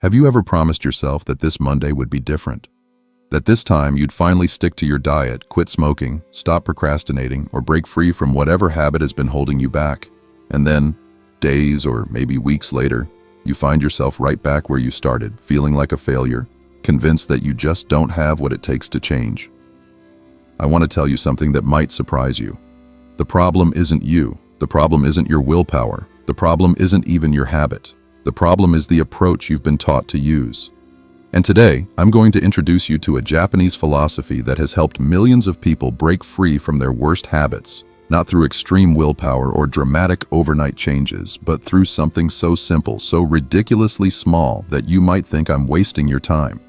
Have you ever promised yourself that this Monday would be different? That this time you'd finally stick to your diet, quit smoking, stop procrastinating, or break free from whatever habit has been holding you back? And then, days or maybe weeks later, you find yourself right back where you started, feeling like a failure, convinced that you just don't have what it takes to change. I want to tell you something that might surprise you. The problem isn't you. The problem isn't your willpower. The problem isn't even your habit. The problem is the approach you've been taught to use. And today, I'm going to introduce you to a Japanese philosophy that has helped millions of people break free from their worst habits, not through extreme willpower or dramatic overnight changes, but through something so simple, so ridiculously small that you might think I'm wasting your time.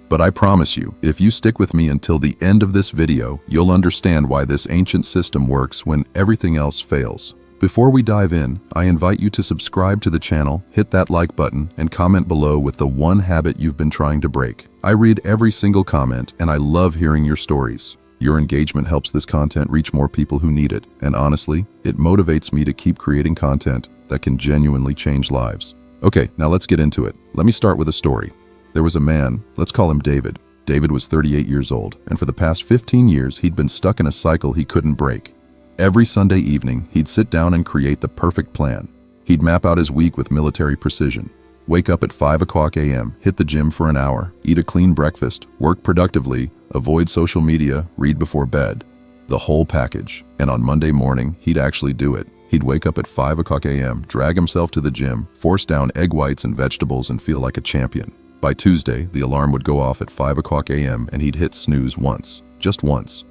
But I promise you, if you stick with me until the end of this video, you'll understand why this ancient system works when everything else fails. Before we dive in, I invite you to subscribe to the channel, hit that like button, and comment below with the one habit you've been trying to break. I read every single comment, and I love hearing your stories. Your engagement helps this content reach more people who need it, and honestly, it motivates me to keep creating content that can genuinely change lives. Okay, now let's get into it. Let me start with a story. There was a man, let's call him David. David was 38 years old, and for the past 15 years, he'd been stuck in a cycle he couldn't break. Every Sunday evening, he'd sit down and create the perfect plan. He'd map out his week with military precision. Wake up at 5 o'clock a.m., hit the gym for an hour, eat a clean breakfast, work productively, avoid social media, read before bed. The whole package. And on Monday morning, he'd actually do it. He'd wake up at 5 o'clock a.m., drag himself to the gym, force down egg whites and vegetables, and feel like a champion. By Tuesday, the alarm would go off at 5 o'clock a.m. and he'd hit snooze once. Just once.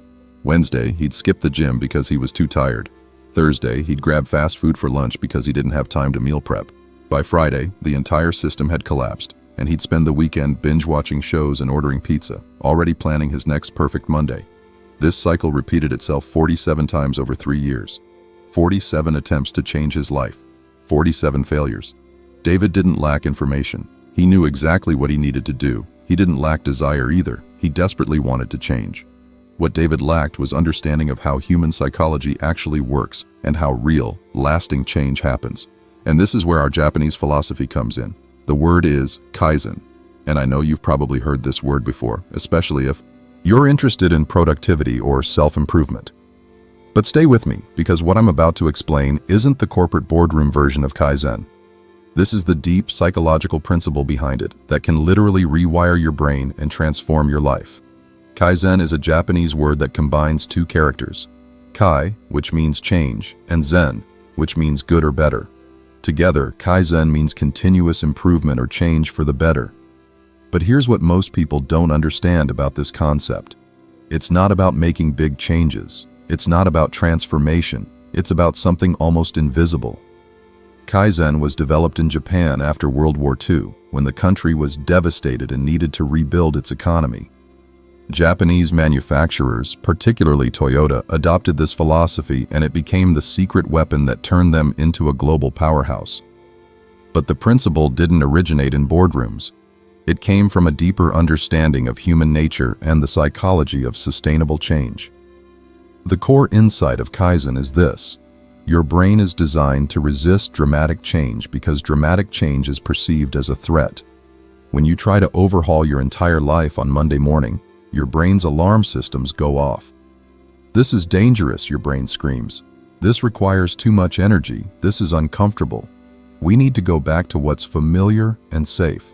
Wednesday, he'd skip the gym because he was too tired. Thursday, he'd grab fast food for lunch because he didn't have time to meal prep. By Friday, the entire system had collapsed, and he'd spend the weekend binge-watching shows and ordering pizza, already planning his next perfect Monday. This cycle repeated itself 47 times over 3 years. 47 attempts to change his life. 47 failures. David didn't lack information. He knew exactly what he needed to do. He didn't lack desire either. He desperately wanted to change. What David lacked was understanding of how human psychology actually works and how real, lasting change happens. And this is where our Japanese philosophy comes in. The word is Kaizen. And I know you've probably heard this word before, especially if you're interested in productivity or self-improvement. But stay with me, because what I'm about to explain isn't the corporate boardroom version of Kaizen. This is the deep psychological principle behind it that can literally rewire your brain and transform your life. Kaizen is a Japanese word that combines two characters, Kai, which means change, and Zen, which means good or better. Together, Kaizen means continuous improvement or change for the better. But here's what most people don't understand about this concept. It's not about making big changes. It's not about transformation. It's about something almost invisible. Kaizen was developed in Japan after World War II, when the country was devastated and needed to rebuild its economy. Japanese manufacturers, particularly Toyota, adopted this philosophy, and it became the secret weapon that turned them into a global powerhouse. But the principle didn't originate in boardrooms. It came from a deeper understanding of human nature and the psychology of sustainable change. The core insight of Kaizen is this: your brain is designed to resist dramatic change because dramatic change is perceived as a threat. When you try to overhaul your entire life on Monday morning, your brain's alarm systems go off. This is dangerous, your brain screams. This requires too much energy. This is uncomfortable. We need to go back to what's familiar and safe.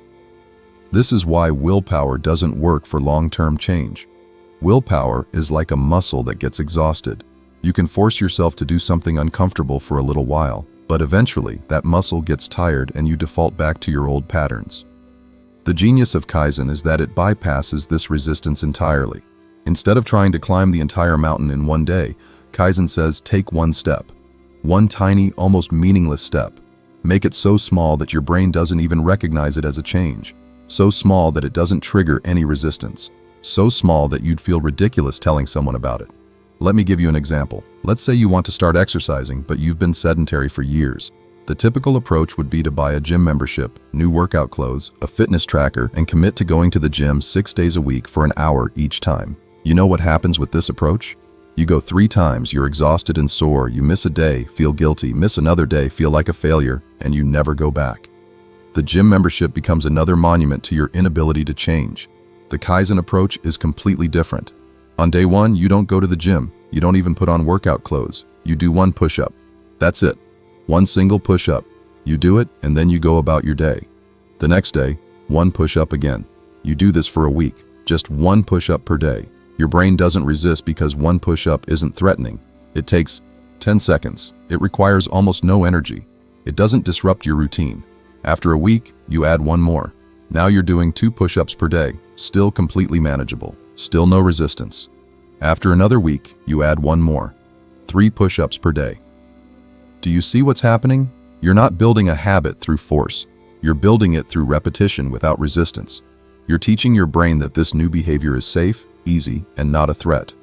This is why willpower doesn't work for long-term change. Willpower is like a muscle that gets exhausted. You can force yourself to do something uncomfortable for a little while, but eventually that muscle gets tired and you default back to your old patterns. The genius of Kaizen is that it bypasses this resistance entirely. Instead of trying to climb the entire mountain in one day, Kaizen says take one step. One tiny, almost meaningless step. Make it so small that your brain doesn't even recognize it as a change. So small that it doesn't trigger any resistance. So small that you'd feel ridiculous telling someone about it. Let me give you an example. Let's say you want to start exercising, but you've been sedentary for years. The typical approach would be to buy a gym membership, new workout clothes, a fitness tracker, and commit to going to the gym 6 days a week for an hour each time. You know what happens with this approach? You go 3 times, you're exhausted and sore, you miss a day, feel guilty, miss another day, feel like a failure, and you never go back. The gym membership becomes another monument to your inability to change. The Kaizen approach is completely different. On day one, you don't go to the gym. You don't even put on workout clothes. You do one push-up. That's it. One single push-up. You do it, and then you go about your day. The next day, one push-up again. You do this for a week. Just one push-up per day. Your brain doesn't resist because one push-up isn't threatening. It takes 10 seconds. It requires almost no energy. It doesn't disrupt your routine. After a week, you add one more. Now you're doing 2 push-ups per day, still completely manageable, still no resistance. After another week, you add one more. 3 push-ups per day. Do you see what's happening? You're not building a habit through force. You're building it through repetition without resistance. You're teaching your brain that this new behavior is safe, easy, and not a threat.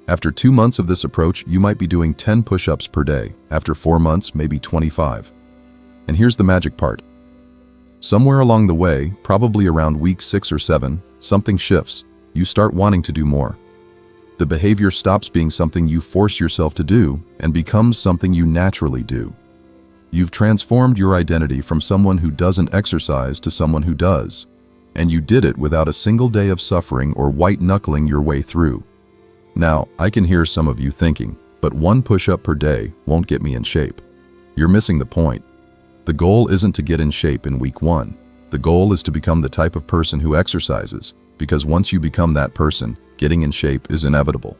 After 2 months of this approach, you might be doing 10 push-ups per day. After 4 months, maybe 25. And here's the magic part. Somewhere along the way, probably around week 6 or 7, something shifts. You start wanting to do more. The behavior stops being something you force yourself to do and becomes something you naturally do. You've transformed your identity from someone who doesn't exercise to someone who does. And you did it without a single day of suffering or white-knuckling your way through. Now, I can hear some of you thinking, but 1 push-up per day won't get me in shape. You're missing the point. The goal isn't to get in shape in week 1. The goal is to become the type of person who exercises, because once you become that person, getting in shape is inevitable.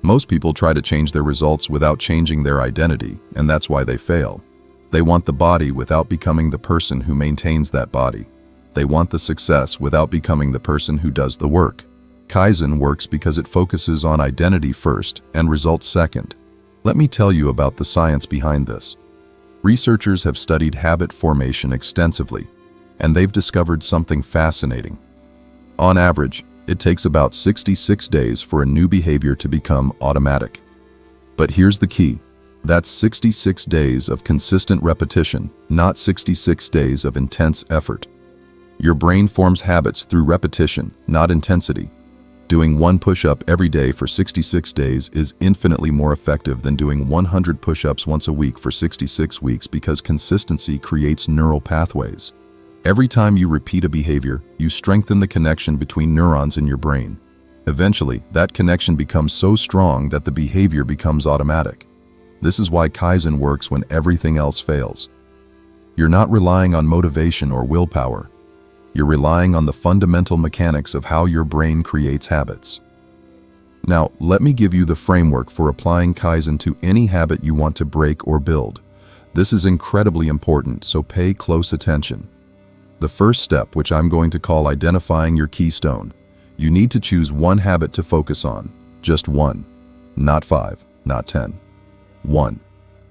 Most people try to change their results without changing their identity, and that's why they fail. They want the body without becoming the person who maintains that body. They want the success without becoming the person who does the work. Kaizen works because it focuses on identity first and results second. Let me tell you about the science behind this. Researchers have studied habit formation extensively, and they've discovered something fascinating. On average, it takes about 66 days for a new behavior to become automatic. But here's the key. That's 66 days of consistent repetition, not 66 days of intense effort. Your brain forms habits through repetition, not intensity. Doing 1 push-up every day for 66 days is infinitely more effective than doing 100 push-ups once a week for 66 weeks because consistency creates neural pathways. Every time you repeat a behavior, you strengthen the connection between neurons in your brain. Eventually, that connection becomes so strong that the behavior becomes automatic. This is why Kaizen works when everything else fails. You're not relying on motivation or willpower. You're relying on the fundamental mechanics of how your brain creates habits. Now, let me give you the framework for applying Kaizen to any habit you want to break or build. This is incredibly important, so pay close attention. The first step, which I'm going to call identifying your keystone. You need to choose one habit to focus on. Just one. Not 5, not 10. One.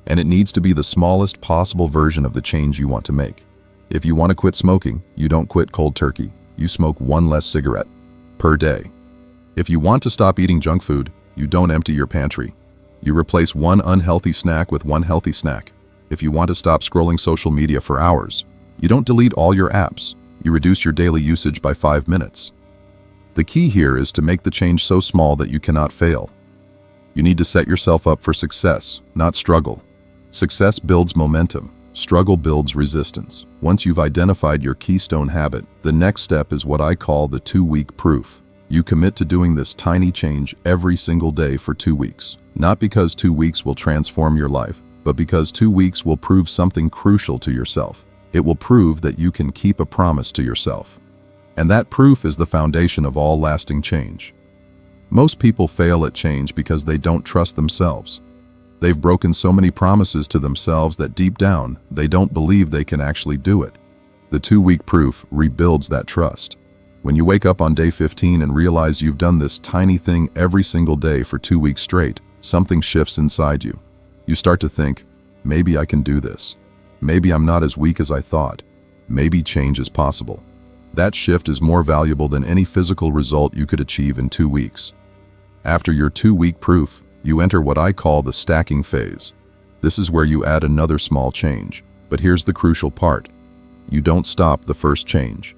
And it needs to be the smallest possible version of the change you want to make. If you want to quit smoking, you don't quit cold turkey. You smoke 1 less cigarette per day. If you want to stop eating junk food, you don't empty your pantry. You replace 1 unhealthy snack with 1 healthy snack. If you want to stop scrolling social media for hours, you don't delete all your apps. You reduce your daily usage by 5 minutes. The key here is to make the change so small that you cannot fail. You need to set yourself up for success, not struggle. Success builds momentum. Struggle builds resistance. Once you've identified your keystone habit, the next step is what I call the 2-week proof. You commit to doing this tiny change every single day for 2 weeks. Not because 2 weeks will transform your life, but because 2 weeks will prove something crucial to yourself. It will prove that you can keep a promise to yourself. And that proof is the foundation of all lasting change. Most people fail at change because they don't trust themselves. They've broken so many promises to themselves that deep down, they don't believe they can actually do it. The 2-week proof rebuilds that trust. When you wake up on day 15 and realize you've done this tiny thing every single day for 2 weeks straight, something shifts inside you. You start to think, maybe I can do this. Maybe I'm not as weak as I thought. Maybe change is possible. That shift is more valuable than any physical result you could achieve in 2 weeks. After your 2-week proof, you enter what I call the stacking phase. This is where you add another small change. But here's the crucial part. You don't stop the first change.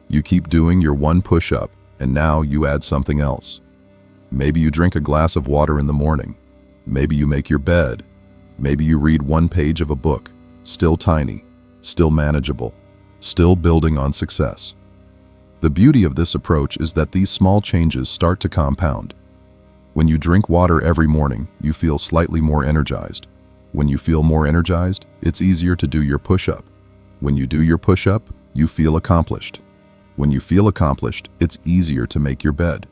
You keep doing your 1 push-up, and now you add something else. Maybe you drink a glass of water in the morning. Maybe you make your bed. Maybe you read 1 page of a book. Still tiny, still manageable. still building on success. The beauty of this approach is that these small changes start to compound. When you drink water every morning, you feel slightly more energized. When you feel more energized, it's easier to do your push-up. When you do your push-up, you feel accomplished. When you feel accomplished, it's easier to make your bed.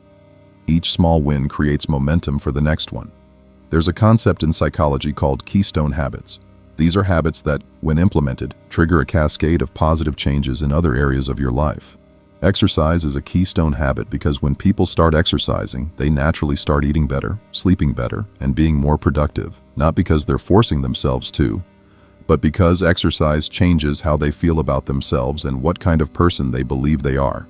Each small win creates momentum for the next one. There's a concept in psychology called Keystone habits. These are habits that, when implemented, trigger a cascade of positive changes in other areas of your life. Exercise is a keystone habit because when people start exercising, they naturally start eating better, sleeping better, and being more productive, not because they're forcing themselves to, but because exercise changes how they feel about themselves and what kind of person they believe they are.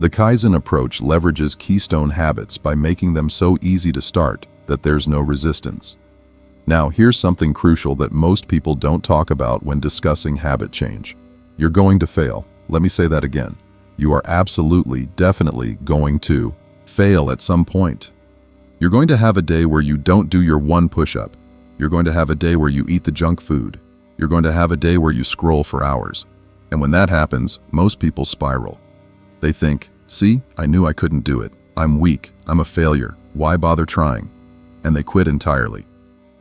The Kaizen approach leverages keystone habits by making them so easy to start that there's no resistance. Now, here's something crucial that most people don't talk about when discussing habit change. You're going to fail. Let me say that again. You are absolutely, definitely going to fail at some point. You're going to have a day where you don't do your one push-up. You're going to have a day where you eat the junk food. You're going to have a day where you scroll for hours. And when that happens, most people spiral. They think, see, I knew I couldn't do it. I'm weak. I'm a failure. Why bother trying? And they quit entirely.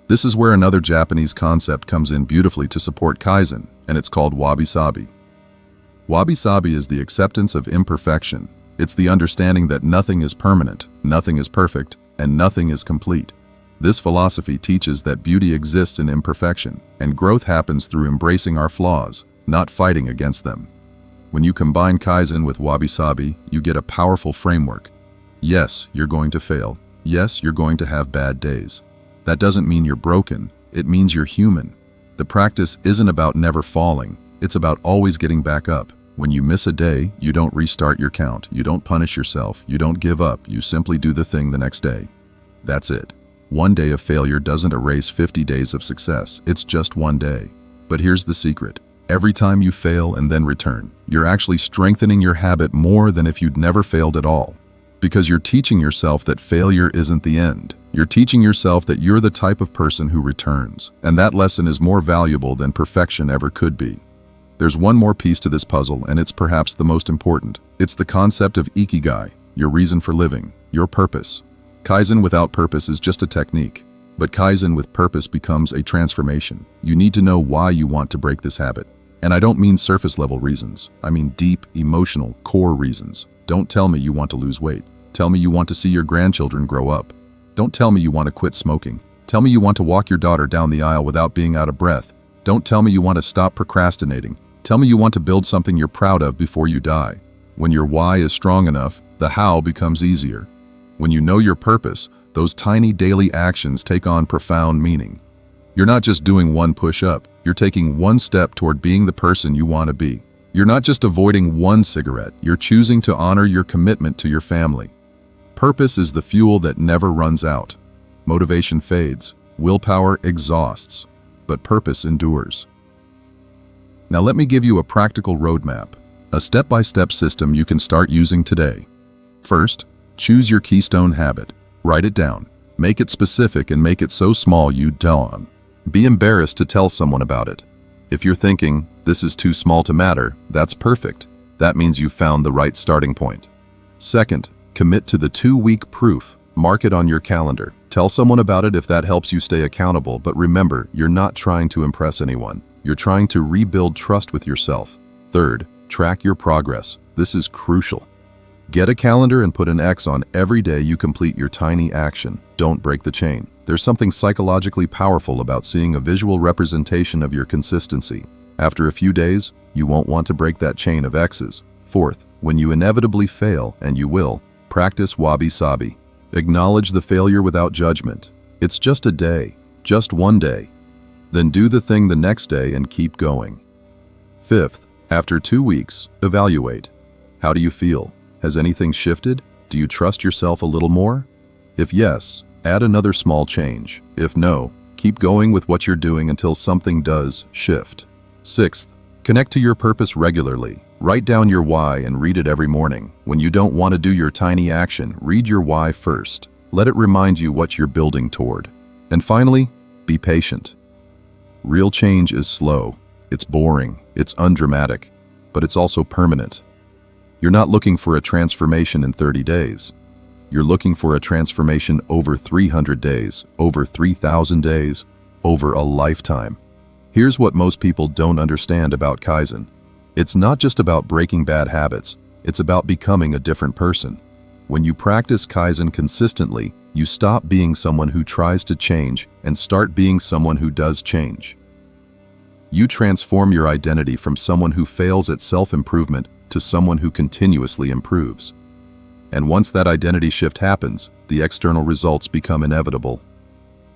This is where another Japanese concept comes in beautifully to support Kaizen, and it's called Wabi-Sabi. Wabi-Sabi is the acceptance of imperfection. It's the understanding that nothing is permanent, nothing is perfect, and nothing is complete. This philosophy teaches that beauty exists in imperfection, and growth happens through embracing our flaws, not fighting against them. When you combine Kaizen with Wabi-Sabi, you get a powerful framework. Yes, you're going to fail. Yes, you're going to have bad days. That doesn't mean you're broken. It means you're human. The practice isn't about never falling. It's about always getting back up. When you miss a day, you don't restart your count. You don't punish yourself. You don't give up. You simply do the thing the next day. That's it. One day of failure doesn't erase 50 days of success. It's just one day. But here's the secret. Every time you fail and then return, you're actually strengthening your habit more than if you'd never failed at all. Because you're teaching yourself that failure isn't the end. You're teaching yourself that you're the type of person who returns. And that lesson is more valuable than perfection ever could be. There's one more piece to this puzzle, and it's perhaps the most important. It's the concept of Ikigai, your reason for living, your purpose. Kaizen without purpose is just a technique, but Kaizen with purpose becomes a transformation. You need to know why you want to break this habit. And I don't mean surface-level reasons. I mean deep, emotional, core reasons. Don't tell me you want to lose weight. Tell me you want to see your grandchildren grow up. Don't tell me you want to quit smoking. Tell me you want to walk your daughter down the aisle without being out of breath. Don't tell me you want to stop procrastinating. Tell me you want to build something you're proud of before you die. When your why is strong enough, the how becomes easier. When you know your purpose, those tiny daily actions take on profound meaning. You're not just doing one push-up, you're taking one step toward being the person you want to be. You're not just avoiding one cigarette, you're choosing to honor your commitment to your family. Purpose is the fuel that never runs out. Motivation fades, willpower exhausts, but purpose endures. Now let me give you a practical roadmap, a step-by-step system you can start using today. First, choose your keystone habit. Write it down. Make it specific and make it so small you don't be embarrassed to tell someone about it. If you're thinking, this is too small to matter, that's perfect. That means you've found the right starting point. Second, commit to the 2-week proof. Mark it on your calendar. Tell someone about it if that helps you stay accountable, but remember, you're not trying to impress anyone. You're trying to rebuild trust with yourself. Third, track your progress. This is crucial. Get a calendar and put an X on every day you complete your tiny action. Don't break the chain. There's something psychologically powerful about seeing a visual representation of your consistency. After a few days, you won't want to break that chain of X's. Fourth, when you inevitably fail, and you will, practice Wabi-Sabi. Acknowledge the failure without judgment. It's just a day, just one day. Then do the thing the next day and keep going. Fifth, after 2 weeks, evaluate. How do you feel? Has anything shifted? Do you trust yourself a little more? If yes, add another small change. If no, keep going with what you're doing until something does shift. Sixth, connect to your purpose regularly. Write down your why and read it every morning. When you don't want to do your tiny action, read your why first. Let it remind you what you're building toward. And finally, be patient. Real change is slow. It's boring. It's undramatic. but it's also permanent. You're not looking for a transformation in 30 days. You're looking for a transformation over 300 days, over 3,000 days, over a lifetime. Here's what most people don't understand about Kaizen. It's not just about breaking bad habits, it's about becoming a different person. When you practice Kaizen consistently, you stop being someone who tries to change and start being someone who does change. You transform your identity from someone who fails at self-improvement to someone who continuously improves. And once that identity shift happens, the external results become inevitable.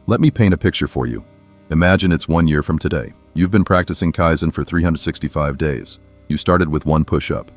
Let me paint a picture for you. Imagine it's 1 year from today. You've been practicing Kaizen for 365 days. You started with 1 push-up.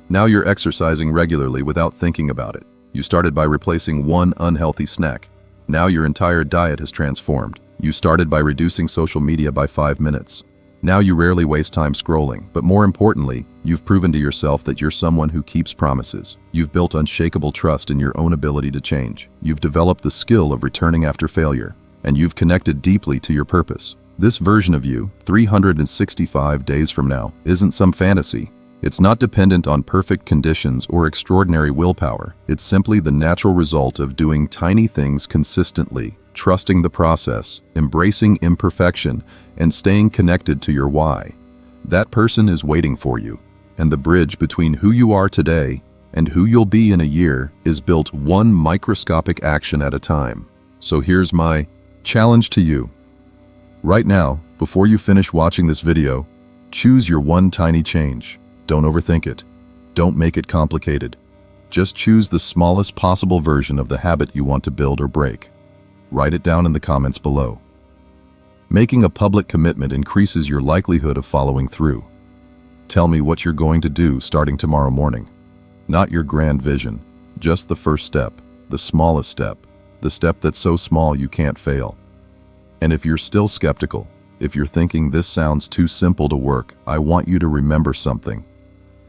Now you're exercising regularly without thinking about it. You started by replacing 1 unhealthy snack. Now your entire diet has transformed. You started by reducing social media by 5 minutes. Now you rarely waste time scrolling, but more importantly, you've proven to yourself that you're someone who keeps promises. You've built unshakable trust in your own ability to change. You've developed the skill of returning after failure, and you've connected deeply to your purpose. This version of you, 365 days from now, isn't some fantasy. It's not dependent on perfect conditions or extraordinary willpower. It's simply the natural result of doing tiny things consistently, trusting the process, embracing imperfection, and staying connected to your why. That person is waiting for you, and the bridge between who you are today and who you'll be in a year is built one microscopic action at a time. So here's my challenge to you. Right now, before you finish watching this video, choose your one tiny change. Don't overthink it. Don't make it complicated. Just choose the smallest possible version of the habit you want to build or break. Write it down in the comments below. Making a public commitment increases your likelihood of following through. Tell me what you're going to do starting tomorrow morning. Not your grand vision, just the first step, the smallest step, the step that's so small you can't fail. And if you're still skeptical, if you're thinking this sounds too simple to work, I want you to remember something.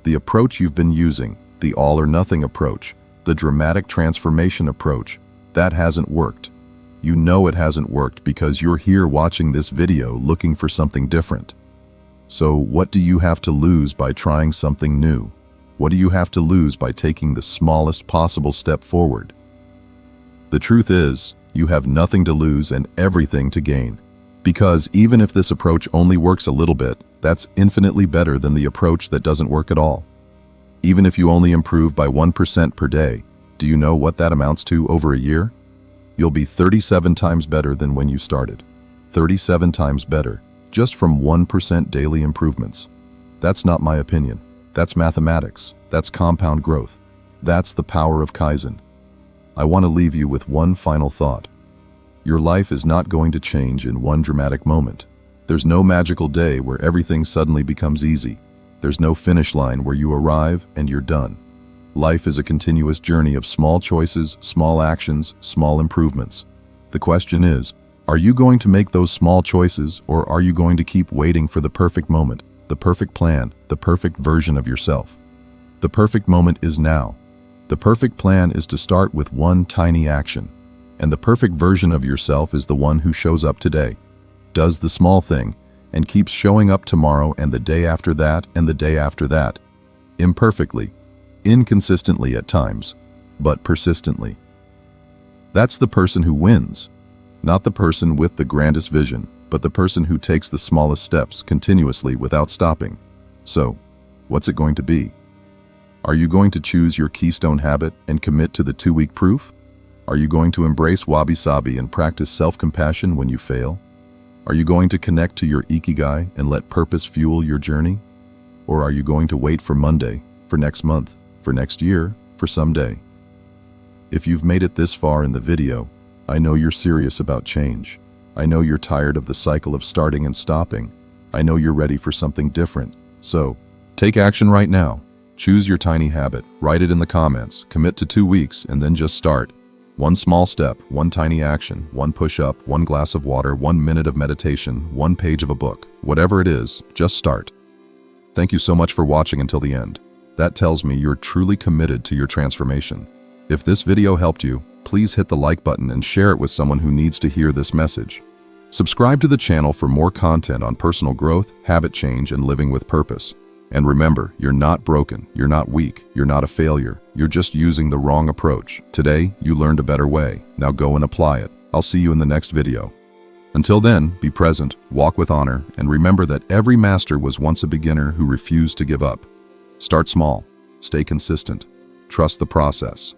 The approach you've been using, the all or nothing approach, the dramatic transformation approach, that hasn't worked. You know it hasn't worked because you're here watching this video looking for something different. So what do you have to lose by trying something new? What do you have to lose by taking the smallest possible step forward? The truth is, you have nothing to lose and everything to gain. Because even if this approach only works a little bit, that's infinitely better than the approach that doesn't work at all. Even if you only improve by 1% per day, do you know what that amounts to over a year? You'll be 37 times better than when you started. 37 times better, just from 1% daily improvements. That's not my opinion. That's mathematics. That's compound growth. That's the power of Kaizen. I want to leave you with one final thought. Your life is not going to change in one dramatic moment. There's no magical day where everything suddenly becomes easy. There's no finish line where you arrive and you're done. Life is a continuous journey of small choices, small actions, small improvements. The question is, are you going to make those small choices, or are you going to keep waiting for the perfect moment, the perfect plan, the perfect version of yourself? The perfect moment is now. The perfect plan is to start with one tiny action. And the perfect version of yourself is the one who shows up today, does the small thing, and keeps showing up tomorrow and the day after that and the day after that, imperfectly, inconsistently at times, but persistently. That's the person who wins, not the person with the grandest vision, but the person who takes the smallest steps continuously without stopping. So, what's it going to be? Are you going to choose your Keystone habit and commit to the 2-week proof? Are you going to embrace Wabi-Sabi and practice self-compassion when you fail? Are you going to connect to your Ikigai and let purpose fuel your journey? Or are you going to wait for Monday, for next month, for next year, for someday? If you've made it this far in the video, I know you're serious about change. I know you're tired of the cycle of starting and stopping. I know you're ready for something different. So, take action right now. Choose your tiny habit, write it in the comments, commit to 2 weeks, and then just start. One small step, one tiny action, one push-up, one glass of water, 1 minute of meditation, 1 page of a book. Whatever it is, just start. Thank you so much for watching until the end. That tells me you're truly committed to your transformation. If this video helped you, please hit the like button and share it with someone who needs to hear this message. Subscribe to the channel for more content on personal growth, habit change, and living with purpose. And remember, you're not broken, you're not weak, you're not a failure. You're just using the wrong approach. Today, you learned a better way. Now go and apply it. I'll see you in the next video. Until then, be present, walk with honor, and remember that every master was once a beginner who refused to give up. Start small, stay consistent, trust the process.